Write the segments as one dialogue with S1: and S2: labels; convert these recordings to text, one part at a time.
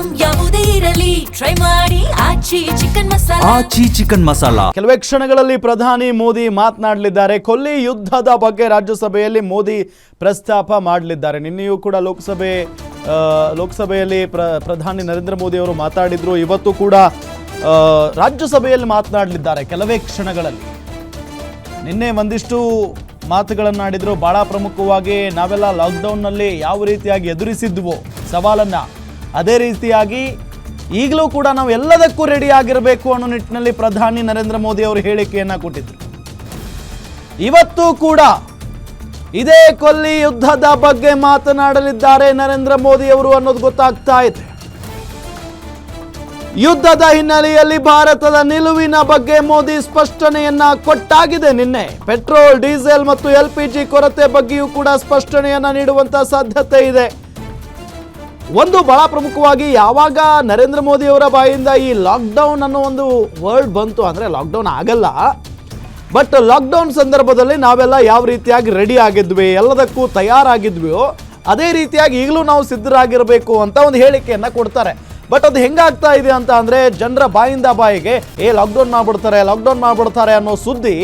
S1: Item ಯಾವುದೇ ಇರಲಿ try ಮಾಡಿ ಆಚಿ ಚಿಕನ್ ಮಸಾಲಾ.
S2: ಕೆಲವೇ ಕ್ಷಣಗಳಲ್ಲಿ ಪ್ರಧಾನಿ ಮೋದಿ ಮಾತನಾಡಲಿದ್ದಾರೆ. ಕೊಲ್ಲಿ ಯುದ್ಧದ ಬಗ್ಗೆ ರಾಜ್ಯಸಭೆಯಲ್ಲಿ ಮೋದಿ ಪ್ರಸ್ತಾಪ ಮಾಡಲಿದ್ದಾರೆ. ನಿನ್ನೆಯೂ ಕೂಡ ಲೋಕಸಭೆಯಲ್ಲಿ ಪ್ರಧಾನಿ ನರೇಂದ್ರ ಮೋದಿ ಅವರು ಮಾತಾಡಿದ್ರು. ಇವತ್ತು ಕೂಡ ರಾಜ್ಯಸಭೆಯಲ್ಲಿ ಮಾತನಾಡಲಿದ್ದಾರೆ ಕೆಲವೇ ಕ್ಷಣಗಳಲ್ಲಿ. ನಿನ್ನೆ ಒಂದಿಷ್ಟು ಮಾತುಗಳನ್ನಾಡಿದ್ರು. ಬಹಳ ಪ್ರಮುಖವಾಗಿ ನಾವೆಲ್ಲ ಲಾಕ್ಡೌನ್ನಲ್ಲಿ ಯಾವ ರೀತಿಯಾಗಿ ಎದುರಿಸಿದ್ವೋ ಸವಾಲನ್ನ, ಅದೇ ರೀತಿಯಾಗಿ ಈಗಲೂ ಕೂಡ ನಾವು ಎಲ್ಲದಕ್ಕೂ ರೆಡಿ ಆಗಿರಬೇಕು ಅನ್ನೋ ನಿಟ್ಟಿನಲ್ಲಿ ಪ್ರಧಾನಿ ನರೇಂದ್ರ ಮೋದಿ ಅವರು ಹೇಳಿಕೆಯನ್ನ ಕೊಟ್ಟಿದ್ರು. ಇವತ್ತು ಕೂಡ ಇದೇ ಕೊಲ್ಲಿ ಯುದ್ಧದ ಬಗ್ಗೆ ಮಾತನಾಡಲಿದ್ದಾರೆ ನರೇಂದ್ರ ಮೋದಿ ಅವರು ಅನ್ನೋದು ಗೊತ್ತಾಗ್ತಾ ಇದೆ. ಯುದ್ಧದ ಹಿನ್ನೆಲೆಯಲ್ಲಿ ಭಾರತದ ನಿಲುವಿನ ಬಗ್ಗೆ ಮೋದಿ ಸ್ಪಷ್ಟನೆಯನ್ನ ಕೊಟ್ಟಾಗಿದೆ. ನಿನ್ನೆ ಪೆಟ್ರೋಲ್, ಡೀಸೆಲ್ ಮತ್ತು LPG ಕೊರತೆ ಬಗ್ಗೆಯೂ ಕೂಡ ಸ್ಪಷ್ಟನೆಯನ್ನ ನೀಡುವಂತ ಸಾಧ್ಯತೆ ಇದೆ. ಒಂದು ಬಹಳ ಪ್ರಮುಖವಾಗಿ ಯಾವಾಗ ನರೇಂದ್ರ ಮೋದಿ ಅವರ ಬಾಯಿಂದ ಈ ಲಾಕ್ಡೌನ್ ಅನ್ನೋ ಒಂದು ವರ್ಡ್ ಬಂತು, ಅಂದರೆ ಲಾಕ್ಡೌನ್ ಆಗಲ್ಲ, ಬಟ್ ಲಾಕ್ಡೌನ್ ಸಂದರ್ಭದಲ್ಲಿ ನಾವೆಲ್ಲ ಯಾವ ರೀತಿಯಾಗಿ ರೆಡಿ ಆಗಿದ್ವಿ, ಎಲ್ಲದಕ್ಕೂ ತಯಾರಾಗಿದ್ವಿಯೋ ಅದೇ ರೀತಿಯಾಗಿ ಈಗಲೂ ನಾವು ಸಿದ್ಧರಾಗಿರಬೇಕು ಅಂತ ಒಂದು ಹೇಳಿಕೆಯನ್ನು ಕೊಡ್ತಾರೆ. ಬಟ್ ಅದು ಹೆಂಗಾಗ್ತಾ ಇದೆ ಅಂತ ಅಂದರೆ ಜನರ ಬಾಯಿಂದ ಬಾಯಿಗೆ ಲಾಕ್ಡೌನ್ ಮಾಡ್ಬಿಡ್ತಾರೆ ಅನ್ನೋ ಸುದ್ದಿ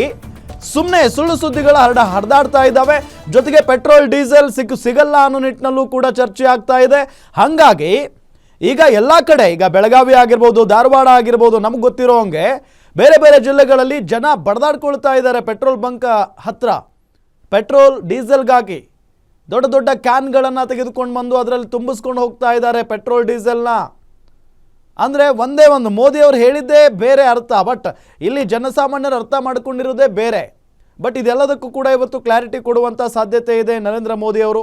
S2: ಸುಮ್ಮನೆ ಸುಳ್ಳು ಸುದ್ದಿಗಳು ಹರಿದಾಡ್ತಾ ಇದ್ದಾವೆ. ಜೊತೆಗೆ ಪೆಟ್ರೋಲ್, ಡೀಸೆಲ್ ಸಿಗಲ್ಲ ಅನ್ನೋ ನಿಟ್ಟಿನಲ್ಲೂ ಕೂಡ ಚರ್ಚೆ ಆಗ್ತಾ ಇದೆ. ಹಾಗಾಗಿ ಈಗ ಎಲ್ಲ ಕಡೆ, ಈಗ ಬೆಳಗಾವಿ ಆಗಿರ್ಬೋದು, ಧಾರವಾಡ ಆಗಿರ್ಬೋದು, ನಮ್ಗೆ ಗೊತ್ತಿರೋ ಹಂಗೆ ಬೇರೆ ಬೇರೆ ಜಿಲ್ಲೆಗಳಲ್ಲಿ ಜನ ಬಡದಾಡ್ಕೊಳ್ತಾ ಇದ್ದಾರೆ. ಪೆಟ್ರೋಲ್ ಬಂಕ್ ಹತ್ರ ಪೆಟ್ರೋಲ್ ಡೀಸೆಲ್ಗಾಗಿ ದೊಡ್ಡ ದೊಡ್ಡ ಕ್ಯಾನ್ಗಳನ್ನು ತೆಗೆದುಕೊಂಡು ಬಂದು ಅದರಲ್ಲಿ ತುಂಬಿಸ್ಕೊಂಡು ಹೋಗ್ತಾ ಇದ್ದಾರೆ ಪೆಟ್ರೋಲ್ ಡೀಸೆಲ್ನ. ಅಂದರೆ ಒಂದೇ ಒಂದು ಮೋದಿ ಅವರು ಹೇಳಿದ್ದೇ ಬೇರೆ ಅರ್ಥ, ಬಟ್ ಇಲ್ಲಿ ಜನಸಾಮಾನ್ಯರು ಅರ್ಥ ಮಾಡ್ಕೊಂಡಿರೋದೇ ಬೇರೆ. ಬಟ್ ಇದೆಲ್ಲದಕ್ಕೂ ಕೂಡ ಇವತ್ತು ಕ್ಲಾರಿಟಿ ಕೊಡುವಂಥ ಸಾಧ್ಯತೆ ಇದೆ ನರೇಂದ್ರ ಮೋದಿ ಅವರು.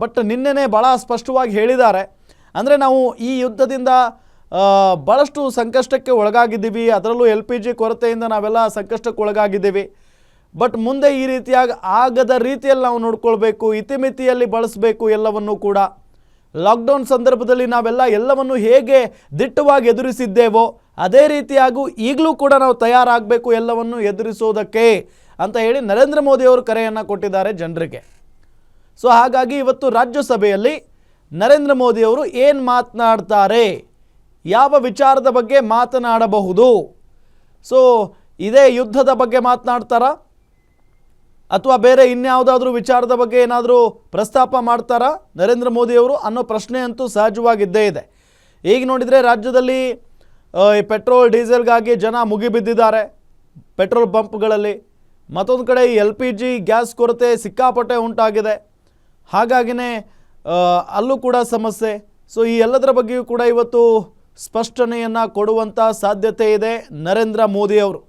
S2: ಬಟ್ ನಿನ್ನೆನೇ ಭಾಳ ಸ್ಪಷ್ಟವಾಗಿ ಹೇಳಿದ್ದಾರೆ. ಅಂದರೆ ನಾವು ಈ ಯುದ್ಧದಿಂದ ಭಾಳಷ್ಟು ಸಂಕಷ್ಟಕ್ಕೆ ಒಳಗಾಗಿದ್ದೀವಿ, ಅದರಲ್ಲೂ LPG ಕೊರತೆಯಿಂದ ನಾವೆಲ್ಲ ಸಂಕಷ್ಟಕ್ಕೆ ಒಳಗಾಗಿದ್ದೀವಿ. ಬಟ್ ಮುಂದೆ ಈ ರೀತಿಯಾಗಿ ಆಗದ ರೀತಿಯಲ್ಲಿ ನಾವು ನೋಡ್ಕೊಳ್ಬೇಕು, ಇತಿಮಿತಿಯಲ್ಲಿ ಬಳಸಬೇಕು ಎಲ್ಲವನ್ನೂ ಕೂಡ. ಲಾಕ್ಡೌನ್ ಸಂದರ್ಭದಲ್ಲಿ ನಾವೆಲ್ಲ ಎಲ್ಲವನ್ನು ಹೇಗೆ ದಿಟ್ಟವಾಗಿ ಎದುರಿಸಿದ್ದೇವೋ ಅದೇ ರೀತಿಯಾಗೂ ಈಗಲೂ ಕೂಡ ನಾವು ತಯಾರಾಗಬೇಕು ಎಲ್ಲವನ್ನು ಎದುರಿಸೋದಕ್ಕೆ ಅಂತ ಹೇಳಿ ನರೇಂದ್ರ ಮೋದಿ ಅವರು ಕರೆಯನ್ನು ಕೊಟ್ಟಿದ್ದಾರೆ ಜನರಿಗೆ. ಸೊ ಹಾಗಾಗಿ ಇವತ್ತು ರಾಜ್ಯಸಭೆಯಲ್ಲಿ ನರೇಂದ್ರ ಮೋದಿ ಅವರು ಏನು ಮಾತನಾಡ್ತಾರೆ, ಯಾವ ವಿಚಾರದ ಬಗ್ಗೆ ಮಾತನಾಡಬಹುದು, ಸೊ ಇದೇ ಯುದ್ಧದ ಬಗ್ಗೆ ಮಾತನಾಡ್ತಾರಾ ಅಥವಾ ಬೇರೆ ಇನ್ಯಾವುದಾದ್ರೂ ವಿಚಾರದ ಬಗ್ಗೆ ಏನಾದರೂ ಪ್ರಸ್ತಾಪ ಮಾಡ್ತಾರಾ ನರೇಂದ್ರ ಮೋದಿ ಅವರು ಅನ್ನೋ ಪ್ರಶ್ನೆ ಅಂತೂ ಸಹಜವಾಗಿದ್ದೇ ಇದೆ. ಈಗ ನೋಡಿದರೆ ರಾಜ್ಯದಲ್ಲಿ ಪೆಟ್ರೋಲ್, ಡೀಸೆಲ್ಗಾಗಿ ಜನ ಮುಗಿಬಿದ್ದಿದ್ದಾರೆ ಪೆಟ್ರೋಲ್ ಪಂಪ್ಗಳಲ್ಲಿ. ಮತ್ತೊಂದು ಕಡೆ ಈ LPG ಗ್ಯಾಸ್ ಕೊರತೆ ಸಿಕ್ಕಾಪಟ್ಟೆ ಉಂಟಾಗಿದೆ. ಹಾಗಾಗಿನೇ ಅಲ್ಲೂ ಕೂಡ ಸಮಸ್ಯೆ. ಸೊ ಈ ಎಲ್ಲದರ ಬಗ್ಗೆಯೂ ಕೂಡ ಇವತ್ತು ಸ್ಪಷ್ಟನೆಯನ್ನು ಕೊಡುವಂಥ ಸಾಧ್ಯತೆ ಇದೆ ನರೇಂದ್ರ ಮೋದಿ ಅವರು.